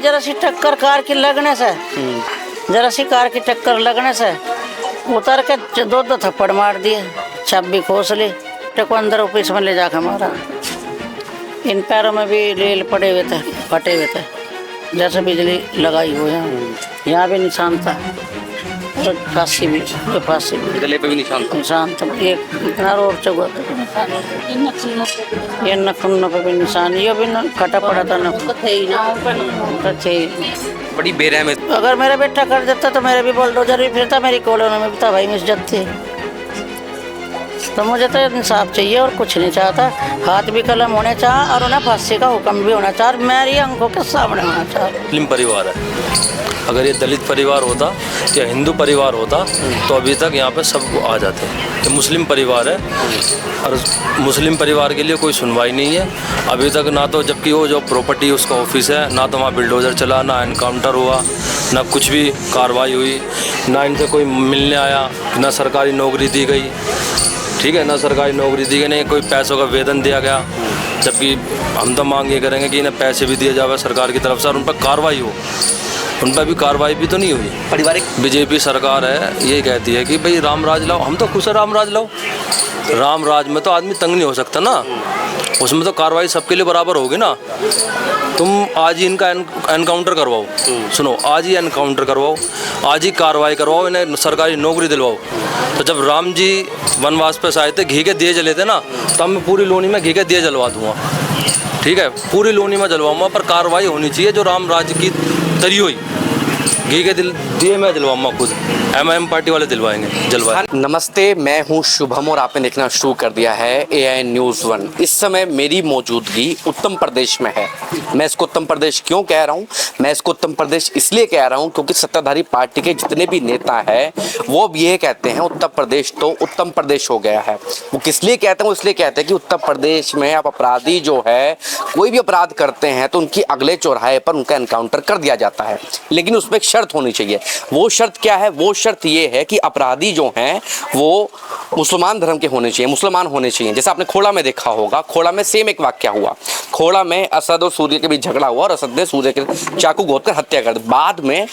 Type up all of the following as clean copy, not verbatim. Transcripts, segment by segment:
जरा सी टक्कर कार की लगने से, जरा सी कार की टक्कर लगने से उतर के दो थप्पड़ मार दिए, चाबी खोस ली, को अंदर ऑफिस में ले जाकर मारा। इन पैरों में भी रील पड़े हुए थे, फटे हुए थे, जैसे बिजली लगाई हो। यहाँ भी निशान था, फांसी भी, फांसी गले पे भी निशान था। एक इतना और चौगा ये नखुन्नों पे भी निशान, ये भी कटा पड़ा था ना, बड़ी बेरहम है। अगर मेरा बेटा कर देता तो मेरे भी बुलडोजर भी फिरता, मेरी कॉलोनी में भी था भाई, मिस्जत थी। तो मुझे तो इंसाफ चाहिए और कुछ नहीं चाहता। हाथ भी कलम होने चाह और उन्हें फांसी का हुक्म भी होना चाह, मेरी आंखों के सामने होना चाह। मुस्लिम परिवार है, अगर ये दलित परिवार होता या हिंदू परिवार होता तो अभी तक यहाँ पे सब आ जाते। ये मुस्लिम परिवार है और मुस्लिम परिवार के लिए कोई सुनवाई नहीं है अभी तक ना। तो जबकि वो जो प्रॉपर्टी उसका ऑफिस है, ना तो वहाँ बिल्डोजर चला, ना एनकाउंटर हुआ, ना कुछ भी कार्रवाई हुई, ना इनसे कोई मिलने आया, ना सरकारी नौकरी दी गई, ठीक है, ना सरकारी नौकरी दी गई, नहीं कोई पैसों का वेतन दिया गया। जबकि हम तो मांग ये करेंगे कि इन्हें पैसे भी दिए जाए सरकार की तरफ से और उन पर कार्रवाई हो। उन पर भी कार्रवाई भी तो नहीं हुई। पारिवारिक बीजेपी सरकार है, ये कहती है कि भाई राम राज लाओ। हम तो खुश है राम राज लाओ, राम राज में तो आदमी तंग नहीं हो सकता ना, उसमें तो कार्रवाई सबके लिए बराबर होगी ना। तुम आज ही इनका एनकाउंटर करवाओ, सुनो, आज ही एनकाउंटर करवाओ, आज ही कार्रवाई करवाओ, इन्हें सरकारी नौकरी दिलवाओ। तो जब राम जी वनवास पे आए थे, घी के दिए जले थे ना, तब मैं पूरी लोनी में घी के दिए जलवा दूंगा, ठीक है, पूरी लोनी में जलवाऊंगा, पर कार्रवाई होनी चाहिए जो राम राज्य की तरी हुई। घी के दिए मैं जलवाऊंगा, खुद एमआईएम पार्टी वाले दिलवाएंगे, जलवाए। नमस्ते, मैं हूं शुभम और आपने देखना शुरू कर दिया है एआई न्यूज़ 1। इस समय मेरी मौजूदगी उत्तर प्रदेश में है। मैं इसको उत्तर प्रदेश क्यों कह रहा हूं? मैं इसको उत्तर प्रदेश इसलिए कह रहा हूं क्योंकि सत्ताधारी पार्टी के जितने भी नेता हैं वो अब ये कहते हैं उत्तर प्रदेश तो उत्तम प्रदेश हो गया है। वो किस लिए कहते हैं? वो इसलिए कहते हैं कि उत्तर प्रदेश में अब अपराधी जो है कोई भी अपराध करते हैं तो उनकी अगले चौराहे पर उनका एनकाउंटर कर दिया जाता है, लेकिन उसमें एक शर्त होनी चाहिए। वो शर्त क्या है? वो शर्त ये है कि अपराधी जो हैं वो मुसलमान धर्म के होने चाहिए, मुसलमान होने चाहिए। जैसे आपने खोड़ा में देखा होगा, खोड़ा में सेम एक वाक्य हुआ। खोड़ा में असद और सूर्य के बीच झगड़ा हुआ और असद ने सूर्य के चाकू घोंपकर हत्या कर दी। बाद में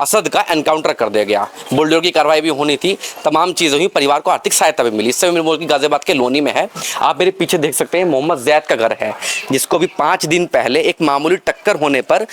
असद का एनकाउंटर कर दिया गया, बुलडोजर की कार्रवाई भी होनी थी, तमाम चीज़ें हुई, परिवार को आर्थिक सहायता भी मिली। इस समय मेरे मुल्क की गाजियाबाद के लोनी में है, आप मेरे पीछे देख सकते हैं मोहम्मद जैद का घर है, जिसको भी 5 दिन पहले एक मामूली टक्कर होने पर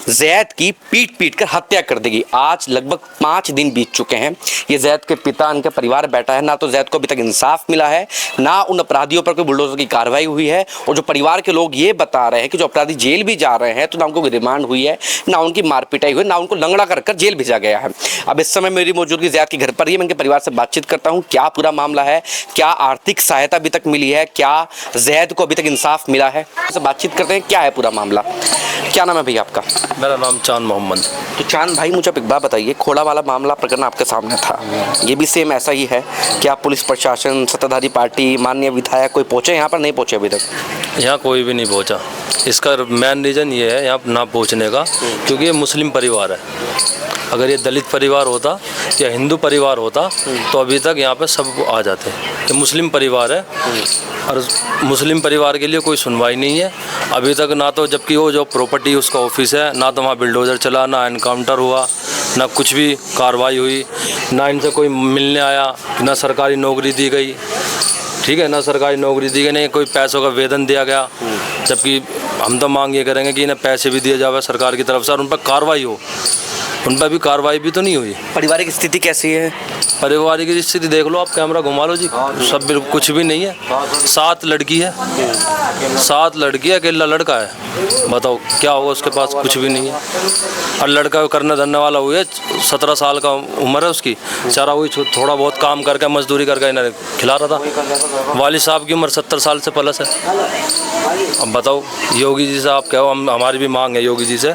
जैद की पीट कर हत्या कर दी गई। आज लगभग 5 दिन बीत चुके हैं। ये जैद के पिता, उनका परिवार बैठा है, ना तो जैद को अभी तक इंसाफ मिला है, ना उन अपराधियों पर कोई बुलडोजर की कार्रवाई हुई है। और जो परिवार के लोग ये बता रहे हैं कि जो अपराधी जेल भी जा रहे हैं तो ना उनको रिमांड हुई है, ना उनकी मारपिटाई हुई, ना उनको लंगड़ा कर जेल भेजा गया है। अब इस समय मेरी मौजूदगी जैद के घर पर ही, मैं उनके परिवार से बातचीत करता हूं, क्या पूरा मामला है, क्या आर्थिक सहायता अभी तक मिली है, क्या जैद को अभी तक इंसाफ मिला है, उससे बातचीत करते हैं क्या है पूरा मामला। क्या नाम है भैया आपका? मेरा नाम चांद मोहम्मद। तो चांद भाई, मुझे एक बात बताइए, खोड़ा वाला मामला प्रकरण आपके सामने था, ये भी सेम ऐसा ही है? क्या पुलिस प्रशासन, सत्ताधारी पार्टी, माननीय विधायक कोई पहुंचे यहाँ पर? नहीं पहुंचे अभी तक? यहाँ कोई भी नहीं पहुंचा। इसका मेन रीज़न ये है यहाँ ना पहुंचने का, क्योंकि ये मुस्लिम परिवार है। अगर ये दलित परिवार होता या हिंदू परिवार होता तो अभी तक यहाँ पे सब आ जाते। ये मुस्लिम परिवार है और मुस्लिम परिवार के लिए कोई सुनवाई नहीं है अभी तक, ना तो जबकि वो जो प्रॉपर्टी उसका ऑफिस है, ना तो वहाँ बिल्डोजर चला, ना एनकाउंटर हुआ, ना कुछ भी कार्रवाई हुई, ना इनसे कोई मिलने आया, ना सरकारी नौकरी दी गई, ठीक है, ना सरकारी नौकरी दी गई, नहीं कोई पैसों का वेतन दिया गया। जबकि हम तो मांग ये करेंगे कि इन्हें पैसे भी दिए जाए सरकार की तरफ से और उन पर कार्रवाई हो। उन पर भी कार्रवाई भी तो नहीं हुई। पारिवारिक स्थिति कैसी है? पारिवारिक स्थिति देख लो आप, कैमरा घुमा लो जी, सब बिल्कुल कुछ भी नहीं है। 7 लड़की है, 7 लड़की है, अकेला लड़का है, बताओ क्या होगा उसके पास? कुछ भी नहीं है। और लड़का करने धरने वाला हुई है, 17 साल का उम्र है उसकी, चारा हुई, थोड़ा बहुत काम करके मजदूरी करके इन्हें खिला रहा था। वालिद साहब की उम्र 70 साल से प्लस है। अब बताओ योगी जी से आप कहो, हमारी भी मांग है योगी जी से,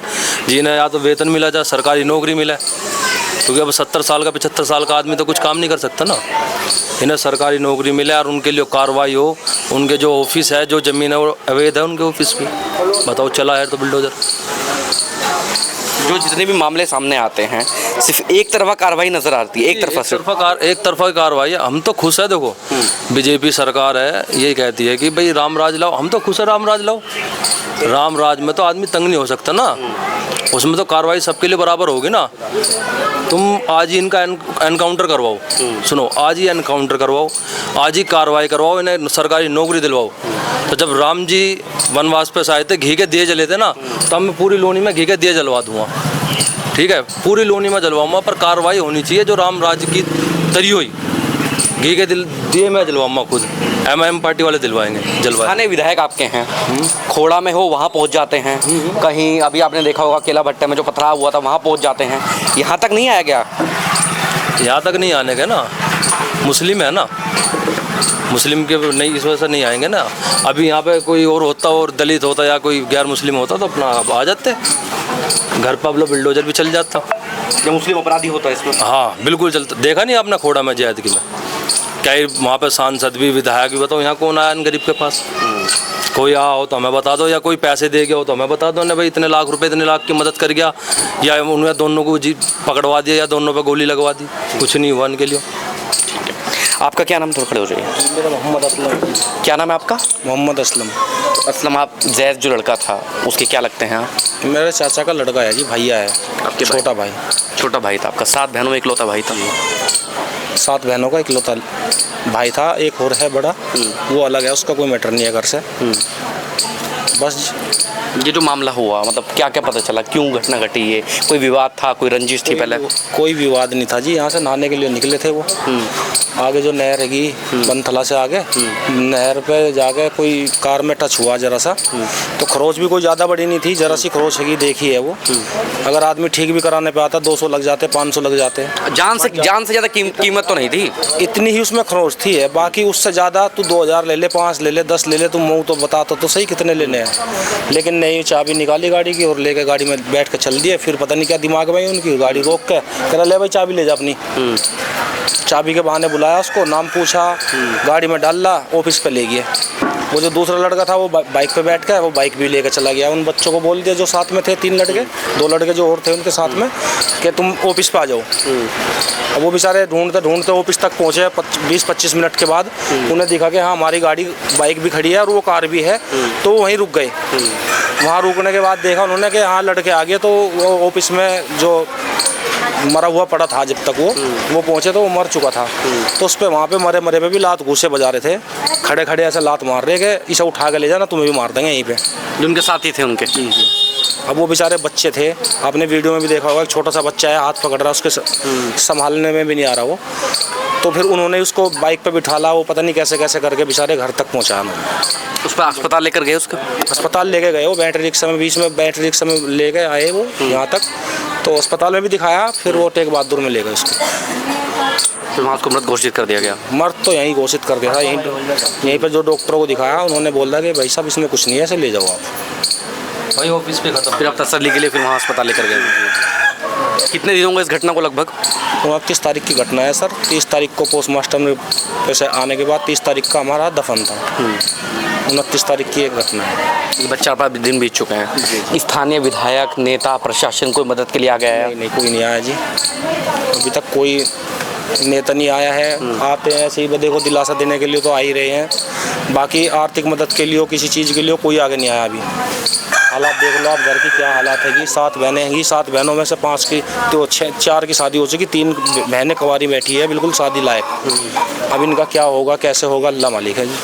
जिन्हें या तो वेतन मिला जाए, सरकारी नौकरी मिले, क्योंकि अब 70 साल का 75 साल का आदमी तो कुछ काम नहीं कर सकता ना। इन्हें सरकारी नौकरी मिले और उनके लिए कार्रवाई हो। उनके जो ऑफिस है, जो ज़मीन है वो अवैध है उनके ऑफिस पे, बताओ चला है तो बिल्डोजर। जो जितने भी मामले सामने आते हैं सिर्फ एक तरफा कार्रवाई नजर आती है, एक तरफा कार्रवाई है। हम तो खुश है, देखो बीजेपी सरकार है, ये कहती है कि भाई राम राज लाओ। हम तो खुश है राम राज लाओ, राम राज में तो आदमी तंग नहीं हो सकता ना। उसमें तो कार्रवाई सबके लिए बराबर होगी ना। तुम आज ही इनका एनकाउंटर करवाओ, सुनो, आज ही एनकाउंटर करवाओ, आज ही कार्रवाई करवाओ, इन्हें सरकारी नौकरी दिलवाओ। तो जब राम जी वनवास पे आए थे, घी के दिए जले थे ना, तब मैं पूरी लोनी में घी के दिए जलवा दूंगा, ठीक है, पूरी लोनी में जलवाऊंगा, पर कार्रवाई होनी चाहिए जो राम राज्य की तरी हुई। घी के दिए मैं जलवाऊंगा खुद, एमआईएम पार्टी वाले दिलवाएंगे, जलवाए। स्थानीय विधायक आपके हैं, खोड़ा में हो वहाँ पहुँच जाते हैं, कहीं अभी आपने देखा होगा केला भट्टे में जो पथराव हुआ था वहाँ पहुँच जाते हैं, यहाँ तक नहीं आया गया? यहाँ तक नहीं आने के ना, मुस्लिम है ना, मुस्लिम के नहीं, इस वजह से नहीं आएंगे ना। अभी यहाँ पे कोई और होता और दलित होता या कोई गैर मुस्लिम होता तो अपना आ जाते, घर पर अपना बिल्डोजर भी चल जाता। जो मुस्लिम अपराधी होता है इसमें? हाँ बिल्कुल चलता। देखा नहीं आपने खोड़ा में जैद की में क्या वहाँ पे सांसद भी विधायक भी, बताओ यहाँ कौन आया गरीब के पास? कोई आ हो तो हमें बता दो, या कोई पैसे दे गया हो तो हमें बता दो ना भाई इतने लाख रुपए इतने लाख की मदद कर गया, या उन्हें दोनों को पकड़वा दिया या दोनों पे गोली लगवा दी, कुछ नहीं हुआ इनके लिए। आपका क्या नाम? थोड़ा खड़े हो जाइए। मेरा मोहम्मद असलम। क्या नाम है आपका? मोहम्मद असलम। असलम, आप जैद जो लड़का था उसके क्या लगते हैं आप? मेरे चाचा का लड़का है जी, भैया है। आपके छोटा भाई? छोटा भाई था आपका। 7 बहनों में इकलौता भाई था? 7 बहनों का इकलौता भाई था। एक और है बड़ा, वो अलग है, उसका कोई मैटर नहीं है घर से। बस ये जो मामला हुआ, मतलब क्या क्या पता चला, क्यों घटना घटी? ये कोई विवाद था, कोई रंजिश थी पहले? कोई विवाद नहीं था जी, यहाँ से नहाने के लिए निकले थे वो। आगे जो नहर हैगी बनथला से आगे, नहर पे जाके कोई कार में टच हुआ जरा सा, तो खरोच भी कोई ज़्यादा बड़ी नहीं थी, जरा सी खरोच हैगी, देखी है वो। अगर आदमी ठीक भी कराने पे आता 200 लग जाते, 500 लग जाते। जान से ज़्यादा कीमत तो नहीं थी? इतनी ही उसमें खरोच थी है, बाकी उससे ज़्यादा तू 2000 ले ले, 5 ले ले, 10 ले ले, तुम मुँह तो बता तो सही कितने लेने हैं। लेकिन नहीं, चाबी निकाली गाड़ी की और लेके गाड़ी में बैठ के चल दिए। फिर पता नहीं क्या दिमाग में उनकी, गाड़ी रोक के कह रहा ले भाई चाबी ले जा अपनी। चाबी के बहाने बुलाया उसको, नाम पूछा, गाड़ी में डाला, ऑफिस पे ले गए। वो जो दूसरा लड़का था वो बाइक पे बैठ के वो बाइक भी लेकर चला गया। उन बच्चों को बोल दिया जो साथ में थे, 3 लड़के, 2 लड़के जो और थे उनके साथ में, कि तुम ऑफिस पे आ जाओ। अब वो बेचारे ढूंढते ढूंढते ऑफिस तक पहुँचे। 20-25 मिनट के बाद उन्हें दिखा कि हाँ हमारी गाड़ी, बाइक भी खड़ी है और वो कार भी है, तो वहीं रुक गए। वहाँ रुकने के बाद देखा उन्होंने कि हाँ लड़के आ गए, तो वो ऑफिस में जो मरा हुआ पड़ा था, जब तक वो पहुंचे तो वो मर चुका था। तो उस पे वहाँ पे मरे पे भी लात घूसे बजा रहे थे, खड़े खड़े ऐसे लात मार रहे कि इसे उठा के ले जाना, तुम्हें भी मार देंगे यहीं पे। जो उनके साथी थे उनके? जी। अब वो बेचारे बच्चे थे, आपने वीडियो में भी देखा होगा, छोटा सा बच्चा है, हाथ पकड़ रहा है, उसके संभालने में भी नहीं आ रहा वो। तो फिर उन्होंने उसको बाइक पे बिठाला, वो पता नहीं कैसे कैसे करके बेचारे घर तक पहुँचाया उन्होंने। उस पर अस्पताल लेकर गए? उसको अस्पताल लेके गए, वो बैटरी रिक्शा में, बीच में बैटरी रिक्शा में ले गए आए वो यहाँ तक, तो अस्पताल में भी दिखाया। फिर वो टेक बहादुर में ले गए उसको, फिर वहाँ उसको मृत घोषित कर दिया गया? मर्द तो यहीं घोषित कर दिया था। यहीं पर जो डॉक्टरों को दिखाया उन्होंने बोला कि भाई साहब इसमें कुछ नहीं है, ऐसे ले जाओ आप। भाई ऑफिस पे खत्म। फिर आप तसल्ली के लिए फिर वहाँ अस्पताल लेकर गए? कितने दिन होंगे इस घटना को लगभग? 29 तारीख की घटना है सर। 30 तारीख को पोस्टमार्टम में पैसे आने के बाद 30 तारीख का हमारा दफन था। 29 तारीख की एक घटना है। बच्चा 4 दिन बीत चुके हैं। स्थानीय विधायक, नेता, प्रशासन कोई मदद के लिए आ गया है? नहीं, कोई नहीं आया जी, अभी तक कोई नेता नहीं आया है। आते हैं ऐसे ही बंदे को दिलासा देने के लिए तो आ ही रहे हैं, बाकी आर्थिक मदद के लिए किसी चीज़ के लिए कोई आगे नहीं आया अभी। हालात देख लो आप, घर की क्या हालात है कि 7 बहनें हैं, 7 बहनों में से 5 की तो 4 की शादी हो चुकी, 3 बहनें कुंवारी बैठी है, बिल्कुल शादी लायक। अब इनका क्या होगा, कैसे होगा, अल्लाह मालिक है जी।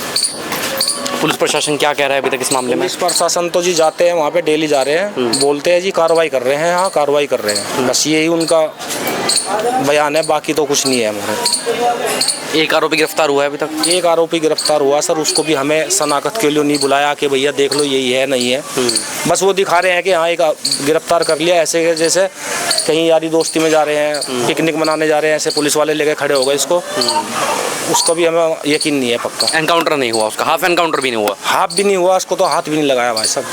पुलिस प्रशासन क्या कह रहा है अभी तक इस मामले में? पुलिस प्रशासन तो जी जाते हैं वहाँ पे, डेली जा रहे हैं, बोलते हैं जी कार्रवाई कर रहे हैं, हाँ कार्रवाई कर रहे हैं, बस यही उनका बयान है, बाकी तो कुछ नहीं है हमारे। एक आरोपी गिरफ्तार हुआ है अभी तक? एक आरोपी गिरफ्तार हुआ सर, उसको भी हमें शनाख्त के लिए नहीं बुलाया कि भैया देख लो यही है नहीं है, बस वो दिखा रहे हैं कि हाँ एक गिरफ्तार कर लिया, ऐसे जैसे कहीं यारी दोस्ती में जा रहे हैं, पिकनिक मनाने जा रहे हैं, ऐसे पुलिस वाले लेके खड़े हो गए इसको। उसको भी हमें यकीन नहीं है पक्का। एनकाउंटर नहीं हुआ उसका? हाफ एनकाउंटर भी नहीं हुआ? हाफ भी नहीं हुआ, उसको तो हाथ भी नहीं लगाया भाई साहब।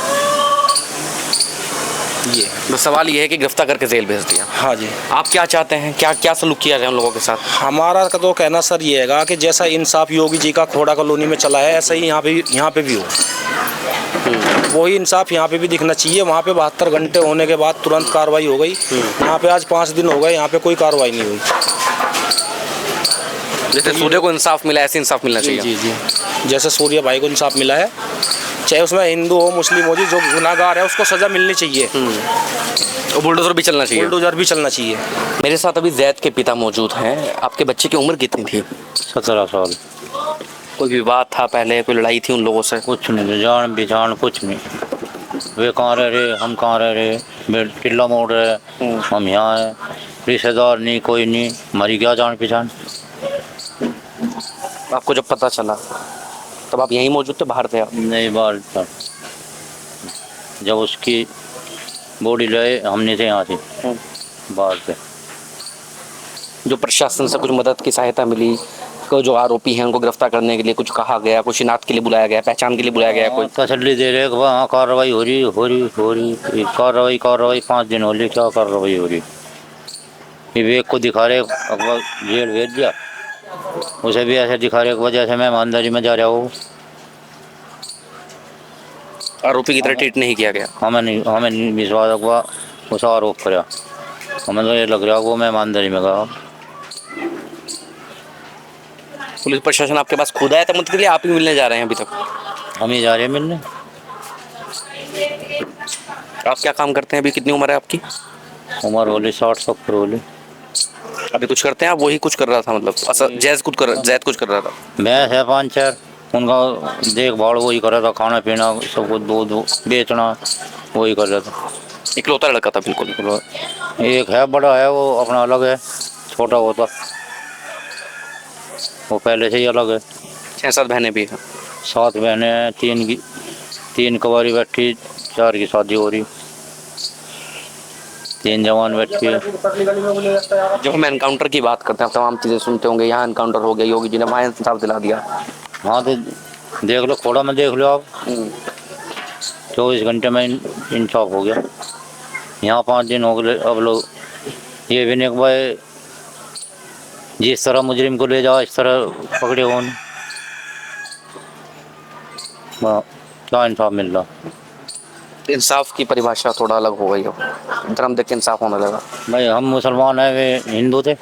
ये बस सवाल ये है कि गिरफ्तार करके जेल भेज दिया। हाँ जी। आप क्या चाहते हैं, क्या सलूक किया जाए उन लोगों के साथ? हमारा का तो कहना सर ये हैगा कि जैसा इंसाफ योगी जी का खोड़ा कॉलोनी में चला है, ऐसा ही यहाँ पे भी हो। वही इंसाफ यहाँ पे भी दिखना चाहिए। वहाँ पे 72 घंटे होने के बाद तुरंत कार्रवाई हो गई, यहाँ पे आज 5 दिन हो गए, यहाँ पे कोई कार्रवाई नहीं हुई। जैसे सूर्य को इंसाफ मिला ऐसे इंसाफ मिलना चाहिए। जी जी, जैसे सूर्य भाई को इंसाफ मिला है, चाहे उसमें हिंदू हो मुस्लिम हो जी, जो गुनाहगार है उसको सजा मिलनी चाहिए। और बुलडोजर भी चलना चाहिए। बुलडोजर भी चलना चाहिए। मेरे साथ अभी जैद के पिता मौजूद हैं। आपके बच्चे की उम्र कितनी थी? 17 साल। कोई विवाद था पहले, कोई लड़ाई थी उन लोगों से? कुछ नहीं, जान बेजान कुछ नहीं। वे कहाँ रह रहे, हम कहाँ रह रहे, वे टिल्ला मोड़ रहे, हम यहाँ हैं। रिश्तेदार नहीं, कोई नहीं, हमारी क्या जान पहचान। आपको जब पता चला तब आप यहीं मौजूद थे, बाहर थे आप? नहीं, बाहर था। जब उसकी बॉडी लाए हमने थे यहाँ से बाहर से। जो प्रशासन से कुछ मदद की सहायता मिली, को जो आरोपी हैं उनको गिरफ्तार करने के लिए कुछ कहा गया, कुछ शिनाख्त के लिए बुलाया गया, पहचान के लिए बुलाया गया? कोई तसल्ली दे रहे कि वहाँ कार्रवाई हो रही कार्रवाई 5 दिन हो रही, क्या कार्रवाई हो रही। विवेक को दिखा रहे अखबार जेल भेज दिया, उसे भी ऐसे दिखा रहे वजह से मैं ईमानदारी में जा रहा हूँ। आरोपी की तरह ट्रीट नहीं किया गया। हमें विश्वास हुआ, उसे आरोप कराया। हमें तो ये लग रहा वो मैं ईमानदारी में गया। पुलिस प्रशासन आपके पास खुद आया था मदद के लिए, आप ही मिलने जा रहे हैं अभी तक? हम ही जा रहे हैं मिलने। आप क्या काम करते हैं? अभी कितनी उम्र है आपकी? उम्र होली 60-70 होली। अभी कुछ करते हैं आप? वही कुछ कर रहा था मतलब जैद कुछ कर रहा था? भैंस है 5-4, उनका देखभाल वही कर रहा था, खाना पीना सब कुछ, दूध बेचना वही कर रहा था। इकलौता लड़का था बिल्कुल? एक है बड़ा है, वो अपना अलग है, छोटा होता वो पहले से ही अलग है। 6-7 बहनें भी हैं? 7 बहनें हैं, 3 कवारी बैठी, 4 की शादी हो रही, 3 जवान बैठी है। जब हम एनकाउंटर की बात करते हैं, तमाम चीज़ें सुनते होंगे, यहाँ एनकाउंटर हो गया, योगी जी ने वहाँ इंसाफ दिला दिया। हाँ तो देख लो, खोड़ा में देख लो आप, 24 घंटे में इंसाफ हो गया। यहाँ 5 दिन हो गए। अब लोग ये भी नहीं कि भाई जिस तरह मुजरिम को ले जाओ इस तरह पकड़े हो, क्या इंसाफ मिल रहा। इंसाफ की परिभाषा थोड़ा अलग हो गई हो, धर्म देख के इंसाफ होने लगा। भाई हम मुसलमान हैं, वे हिंदू थे।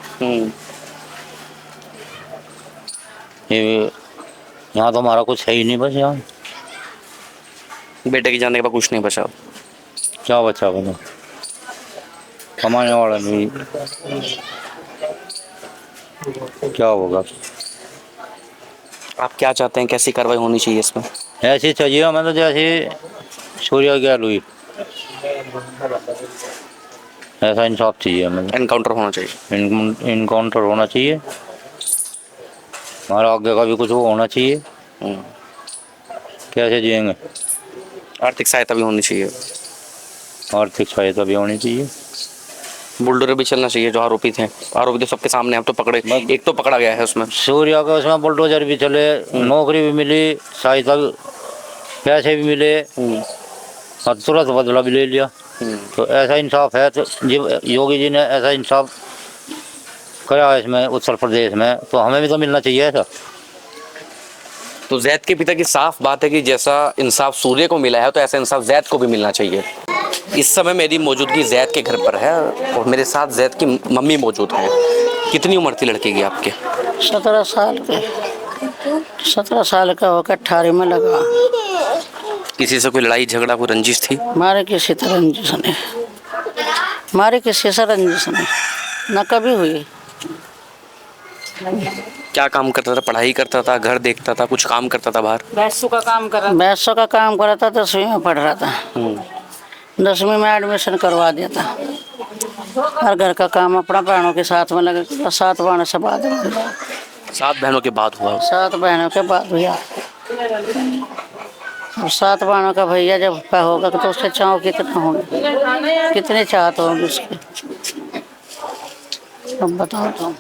ये यहाँ तो हमारा कुछ है ही नहीं, बस यहाँ बेटे के जाने के बाद कुछ नहीं बचा। क्या बचा बना, कमाने वाला नहीं, क्या होगा। आप क्या चाहते हैं, कैसी कार्रवाई होनी चाहिए इसमें? ऐसी चाहिए हमें तो जैसे सूर्या गैल हुई, ऐसा इंसाफ चाहिए हमें। एनकाउंटर होना चाहिए। इनकाउंटर होना चाहिए, हमारा आगे का भी कुछ वो होना चाहिए। कैसे जिएंगे? आर्थिक सहायता भी होनी चाहिए। आर्थिक सहायता भी होनी चाहिए। बुलडोजर भी चलना चाहिए। जो आरोपी थे, आरोपी तो सबके सामने, अब तो पकड़े, एक तो पकड़ा गया है उसमें। सूर्या का उसमें बुलडोजर भी चले, नौकरी भी मिली, सहायता पैसे भी मिले और तुरंत बदला भी ले लिया। तो ऐसा इंसाफ है, तो योगी जी ने ऐसा इंसाफ करा है इसमें उत्तर प्रदेश में, तो हमें भी तो मिलना चाहिए ऐसा। तो जैद के पिता की साफ बात है कि जैसा इंसाफ सूर्य को मिला है तो ऐसा इंसाफ जैद को भी मिलना चाहिए। इस समय मेरी मौजूदगी जैद के घर पर है और मेरे साथ जैद की मम्मी मौजूद है। कितनी उम्र थी लड़के की आपके? 17 साल के। 17 साल का होकर 18 में लगा। किसी से कोई लड़ाई झगड़ा, कोई रंजिश थी? मारे किसी से रंजिश नहीं, न कभी हुई। क्या काम करता था? पढ़ाई करता था, घर देखता था, कुछ काम करता था बाहर? भैंसों का काम कर रहा था। 10वीं में पढ़ रहा था। 10वीं में एडमिशन करवा दिया था और घर का काम अपना बहनों के साथ में लगा। 7 बहनों से बाद में 7 बहनों के बाद हुआ? 7 बहनों के बाद भैया, और 7 बहनों का भैया जब होगा तो उसके चाव कितना होंगे, कितने चाहत होंगे उसके, अब बताओ तो।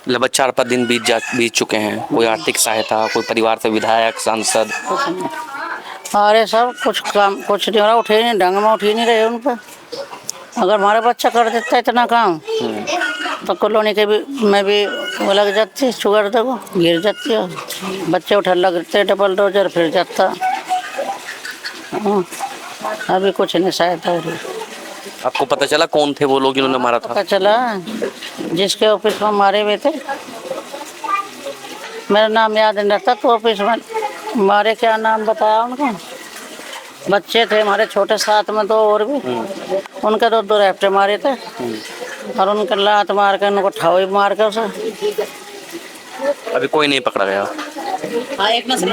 लगभग 4-5 दिन बीत चुके हैं। कोई आर्थिक सहायता, कोई परिवार से विधायक, सांसद? अरे सब कुछ काम कुछ नहीं हो रहा, उठे नहीं, ढंग में उठ ही नहीं रहे उन पर। अगर हमारा बच्चा कर देता इतना काम तो कॉलोनी के भी मैं भी वो लग जाती, शुगर देखो गिर जाती है, बच्चे उठा लगते डबल डोजर फिर जाता। अभी कुछ नहीं सहायता हो रही। आपको पता चला कौन थे वो लोग जिन्होंने मारा था? पता चला जिसके ऑफिस में मारे हुए थे, मेरा नाम याद नहीं रहता, तो ऑफिस में हमारे क्या नाम बताया उनको, बच्चे थे हमारे छोटे, साथ में दो और भी, उनके दो रैप्टे मारे थे और उनके लात मार के उनको ठाई मार के उसे अभी कोई नहीं पकड़ा गया।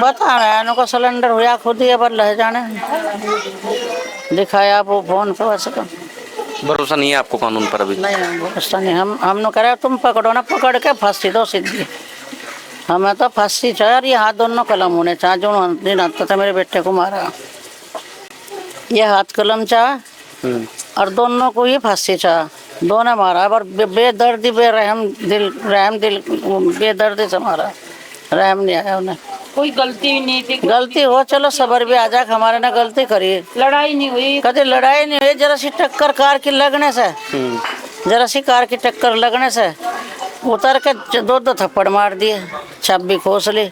बता रहे हैं उनको सिलेंडर हुआ खुद ही अब रह जाने दिखाया वो फोन पे वैसे का भरोसा नहीं है आपको कानून पर अभी? नहीं भरोसा नहीं। हमने कह तुम पकड़ो ना, पकड़ के फांसी दो सीधी, हमें तो फांसी चाहिए। और ये हाथ दोनों कलम होने चाहिए, जो दिन आता था मेरे बेटे को मारा, ये हाथ कलम चाह और दोनों को ही फांसी चाह, दोनों मारा और बेदर्दी बेरहम दिल बेदर्दी से मारा, रहम नहीं आया उन्हें। कोई गलती भी नहीं थी, गलती हो चलो सबर भी आ जाए, हमारे ने गलती करी, लड़ाई नहीं हुई, कभी लड़ाई नहीं हुई, जरा सी टक्कर कार की लगने से, जरा सी कार की टक्कर लगने से उतर के दो थप्पड़ मार दिए, चाबी खोस ली,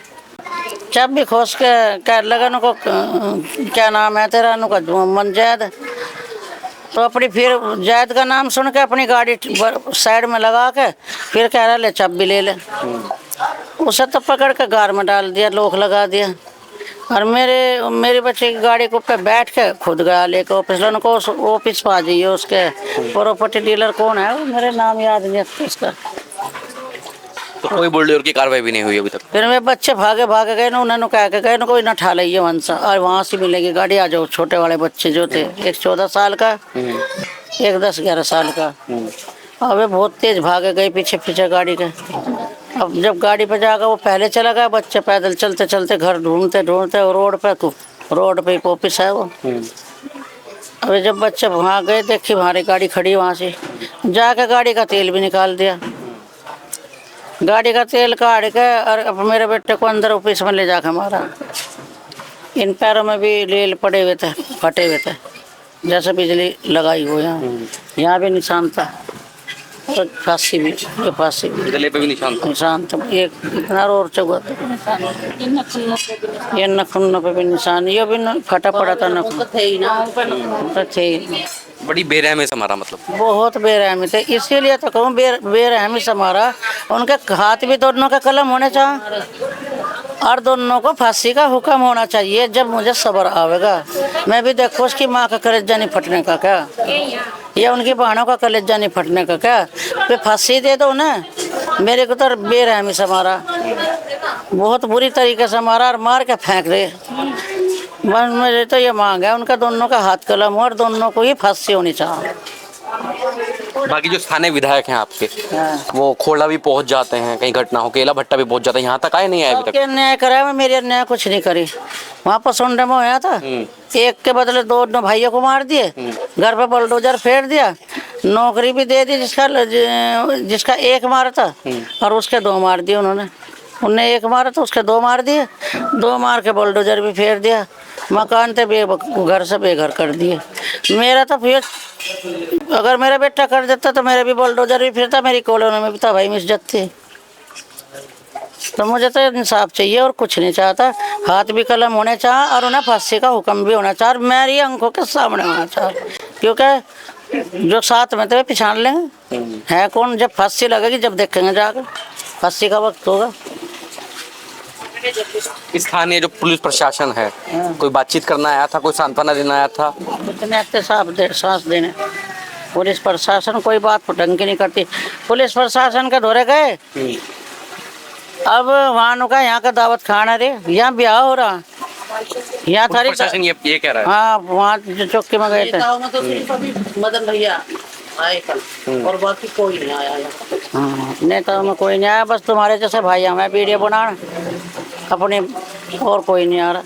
चाबी खोस के क्या लगा को क्या नाम है तेरा, नुका मन जैद, तो अपनी फिर जैद का नाम सुन के अपनी गाड़ी साइड में लगा के फिर कह रहा ले चाबी ले ले, उसे तो पकड़ के गार में डाल दिया, लोक लगा दिया और मेरे बच्चे की गाड़ी को पे बैठ के खुद गया लेके ऑफिस, उनको ऑफिस पा जाइए, उसके प्रॉपर्टी डीलर कौन है वो मेरे नाम याद नहीं है उसका। तो कोई बुलडोजर की कार्रवाई भी नहीं हुई अभी तक? फिर मेरे बच्चे भागे गए ना, उन्होंने कह के गए ना कोई ना ठा लिये वहाँ से, और वहाँ से मिलेगी गाड़ी, आ जाओ। छोटे वाले बच्चे जो थे, एक 14 साल का, एक 10-11 साल का, अबे बहुत तेज भागे गए पीछे गाड़ी के। अब जब गाड़ी पे जाकर वो पहले चला गया, बच्चे पैदल चलते चलते घर ढूंढते रोड पे ऑफिस है वो। अबे जब बच्चे वहाँ गए, देखी हमारी गाड़ी खड़ी, वहाँ से जाके गाड़ी का तेल भी निकाल दिया, गाड़ी का तेल काट के और अब मेरे बेटे को अंदर ऑफिस में ले जाकर मारा। इन पैरों में भी लील पड़े हुए थे, फटे हुए थे, जैसे बिजली लगाई हो, यहाँ भी निशान था, और फांसी भी, ये फांसी भी, गले पे भी निशान था, एक इतना और चौगा था, ये नखुन पे भी निशान, ये भी फटा पड़ा था, नखुन तो थे ही। बड़ी बेरहमी से मारा मतलब? बहुत बेरहमी थे, इसीलिए तो कहूँ बेरहमी से मारा। उनके हाथ भी दोनों का कलम होने चाहिए और दोनों को फांसी का हुक्म होना चाहिए। जब मुझे सब्र आवेगा, मैं भी देखो उसकी माँ का कलेजा नहीं फटने का क्या, या उनकी बहनों का कलेजा नहीं फटने का क्या, वे फांसी दे दो ना। मेरे को तो बेरहमी से मारा, बहुत बुरी तरीके से मारा और मार के फेंक दे। बस मेरे तो ये मांग है उनका, दोनों का हाथ कलम हो और दोनों को ही फांसी होनी चाहिए। बाकी जो स्थानीय विधायक हैं आपके, वो खोला भी पहुंच जाते हैं, कहीं घटना हो, केला भट्टा भी पहुंच जाता है, यहाँ तक आए नहीं आए अभी तक? न्याय कराया, मेरी अन्याय कुछ नहीं करी। वहाँ पर सुंडे में होया था, एक के बदले दो भाइयों को मार दिए, घर पे बुलडोजर फेर दिया, नौकरी भी दे दी जिसका एक मारा था और उसके 2 मार दिए उन्होंने। उनने एक मारा तो उसके 2 मार दिए, 2 मार के बुलडोजर भी फेर दिया, मकान थे घर से बेघर कर दिए। मेरा तो फिर अगर मेरा बेटा कर देता तो मेरा भी बुलडोजर भी फिरता, मेरी कॉलोनी में भी था भाई मिस्जत थी। तो मुझे तो इंसाफ चाहिए और कुछ नहीं चाहता, हाथ भी कलम होने चाहिए और उन्हें फांसी का हुक्म भी होना चाहिए, मेरी आंखों के सामने होना चाहिए, क्योंकि जो साथ में थे पहचान लेंगे है कौन। जब फांसी लगेगी, जब देखेंगे जाकर, फांसी का वक्त होगा। स्थानीय जो पुलिस प्रशासन है, कोई बातचीत करना आया था, कोई सांत्वना देना आया था? इतने सांस देने पुलिस प्रशासन कोई बात ढंग की नहीं करती। पुलिस प्रशासन के दौरे गए, अब वहाँ का यहाँ का दावत खाना रे, यहाँ ब्याह हो रहा, यहाँ थारी प्रशासन ये कह रहा है। हाँ, वहाँ जो चौकी में गए थे, मदन भैया आए कल और बाकी कोई नहीं आया। हाँ, नेताओं में कोई नहीं आया, बस तुम्हारे जैसे भाई हमें वीडियो बनाना अपने, और कोई नहीं आ रहा।